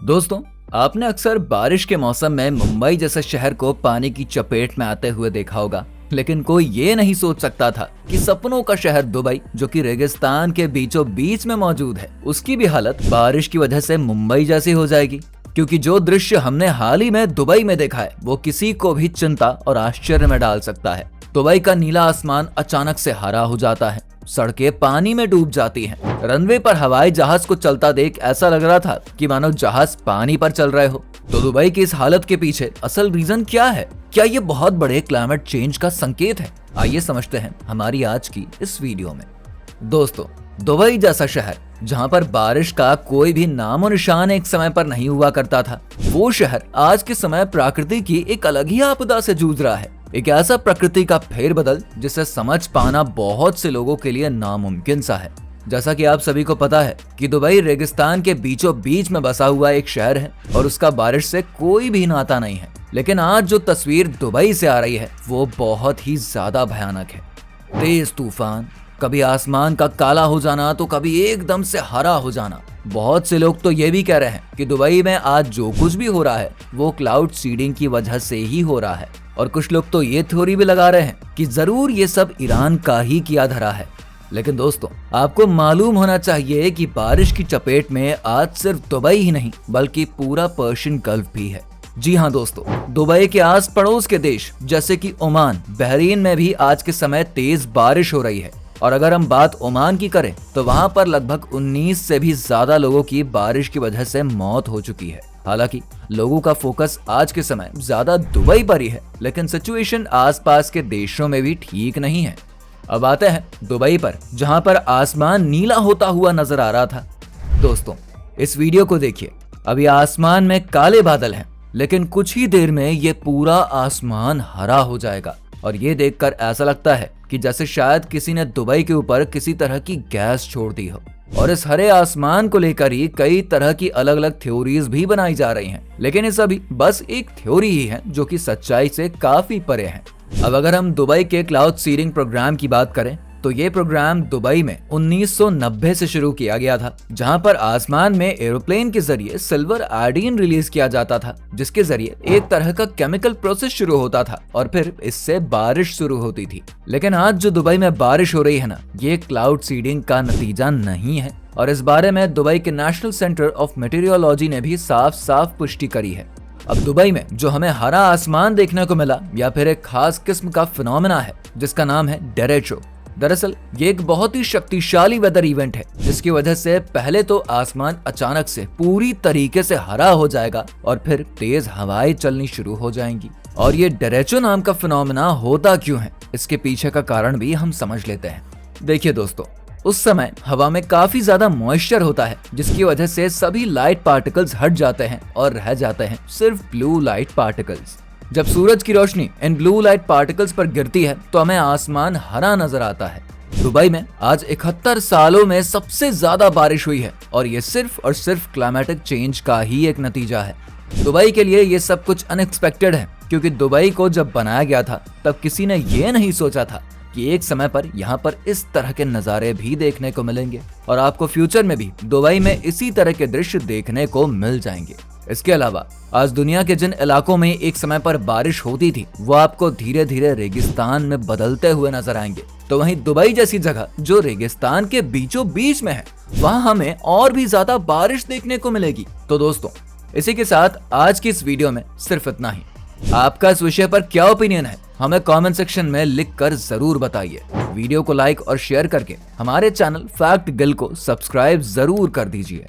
दोस्तों, आपने अक्सर बारिश के मौसम में मुंबई जैसे शहर को पानी की चपेट में आते हुए देखा होगा, लेकिन कोई ये नहीं सोच सकता था कि सपनों का शहर दुबई, जो कि रेगिस्तान के बीचों बीच में मौजूद है, उसकी भी हालत बारिश की वजह से मुंबई जैसी हो जाएगी। क्योंकि जो दृश्य हमने हाल ही में दुबई में देखा है, वो किसी को भी चिंता और आश्चर्य में डाल सकता है। दुबई का नीला आसमान अचानक से हरा हो जाता है, सड़कें पानी में डूब जाती हैं। रनवे पर हवाई जहाज को चलता देख ऐसा लग रहा था कि मानो जहाज पानी पर चल रहे हो। तो दुबई की इस हालत के पीछे असल रीजन क्या है? क्या ये बहुत बड़े क्लाइमेट चेंज का संकेत है? आइए समझते हैं हमारी आज की इस वीडियो में। दोस्तों, दुबई जैसा शहर जहां पर बारिश का कोई भी नामो निशान एक समय पर नहीं हुआ करता था, वो शहर आज के समय प्रकृति की एक अलग ही आपदा से जूझ रहा है। एक ऐसा प्रकृति का फेरबदल जिसे समझ पाना बहुत से लोगों के लिए नामुमकिन सा है। जैसा कि आप सभी को पता है कि दुबई रेगिस्तान के बीचों बीच में बसा हुआ एक शहर है और उसका बारिश से कोई भी नाता नहीं है। लेकिन आज जो तस्वीर दुबई से आ रही है वो बहुत ही ज्यादा भयानक है। तेज तूफान, कभी आसमान का काला हो जाना तो कभी एकदम से हरा हो जाना। बहुत से लोग तो ये भी कह रहे हैं कि दुबई में आज जो कुछ भी हो रहा है वो क्लाउड सीडिंग की वजह से ही हो रहा है। और कुछ लोग तो ये थ्योरी भी लगा रहे हैं कि जरूर ये सब ईरान का ही किया धरा है। लेकिन दोस्तों, आपको मालूम होना चाहिए कि बारिश की चपेट में आज सिर्फ दुबई ही नहीं बल्कि पूरा पर्शियन गल्फ भी है। जी हाँ दोस्तों, दुबई के आस पड़ोस के देश जैसे कि ओमान, बहरीन में भी आज के समय तेज बारिश हो रही है। और अगर हम बात ओमान की करें तो वहाँ पर लगभग 19 से भी ज्यादा लोगों की बारिश की वजह से मौत हो चुकी है। हालांकि लोगों का फोकस आज के समय ज्यादा दुबई पर ही है, लेकिन सिचुएशन आसपास के देशों में भी ठीक नहीं है। अब आते हैं दुबई पर, जहां पर आसमान नीला होता हुआ नजर आ रहा था। दोस्तों, इस वीडियो को देखिए। अभी आसमान में काले बादल हैं, लेकिन कुछ ही देर में ये पूरा आसमान हरा हो जाएगा। और ये देखकर ऐसा लगता है कि जैसे शायद किसी ने दुबई के ऊपर किसी तरह की गैस छोड़ दी हो। और इस हरे आसमान को लेकर ही कई तरह की अलग अलग थ्योरीज भी बनाई जा रही हैं। लेकिन ये सभी बस एक थ्योरी ही है जो कि सच्चाई से काफी परे है। अब अगर हम दुबई के क्लाउड सीडिंग प्रोग्राम की बात करें तो ये प्रोग्राम दुबई में 1990 से शुरू किया गया था, जहां पर आसमान में एरोप्लेन के जरिए सिल्वर आयोडीन रिलीज किया जाता था, जिसके जरिए एक तरह का केमिकल प्रोसेस शुरू होता था और फिर इससे बारिश शुरू होती थी। लेकिन आज जो दुबई में बारिश हो रही है ना, ये क्लाउड सीडिंग का नतीजा नहीं है। और इस बारे में दुबई के नेशनल सेंटर ऑफ मेटीरियोलॉजी ने भी साफ साफ पुष्टि करी है। अब दुबई में जो हमें हरा आसमान देखने को मिला या फिर एक खास किस्म का फिनोमेना है जिसका नाम है डेरेचो। दरअसल ये एक बहुत ही शक्तिशाली वेदर इवेंट है, जिसकी वजह से पहले तो आसमान अचानक से पूरी तरीके से हरा हो जाएगा और फिर तेज हवाएं चलनी शुरू हो जाएंगी। और ये डेरेचो नाम का फिनोमेना होता क्यों है, इसके पीछे का कारण भी हम समझ लेते हैं। देखिए दोस्तों, उस समय हवा में काफी ज्यादा मॉइस्चर होता है, जिसकी वजह से सभी लाइट पार्टिकल्स हट जाते हैं और रह जाते हैं सिर्फ ब्लू लाइट पार्टिकल्स। जब सूरज की रोशनी इन ब्लू लाइट पार्टिकल्स पर गिरती है तो हमें आसमान हरा नजर आता है। दुबई में आज 71 सालों में सबसे ज्यादा बारिश हुई है और ये सिर्फ और सिर्फ क्लाइमेटिक चेंज का ही एक नतीजा है। दुबई के लिए ये सब कुछ अनएक्सपेक्टेड है, क्योंकि दुबई को जब बनाया गया था तब किसी ने ये नहीं सोचा था कि एक समय पर यहाँ पर इस तरह के नज़ारे भी देखने को मिलेंगे और आपको फ्यूचर में भी दुबई में इसी तरह के दृश्य देखने को मिल जाएंगे। इसके अलावा आज दुनिया के जिन इलाकों में एक समय पर बारिश होती थी वो आपको धीरे धीरे रेगिस्तान में बदलते हुए नजर आएंगे। तो वहीं दुबई जैसी जगह जो रेगिस्तान के बीचों बीच में है, वहाँ हमें और भी ज्यादा बारिश देखने को मिलेगी। तो दोस्तों, इसी के साथ आज की इस वीडियो में सिर्फ इतना ही। आपका इस विषय पर क्या ओपिनियन है, हमें कमेंट सेक्शन में लिखकर जरूर बताइए। वीडियो को लाइक और शेयर करके हमारे चैनल फैक्ट गिल को सब्सक्राइब जरूर कर दीजिए।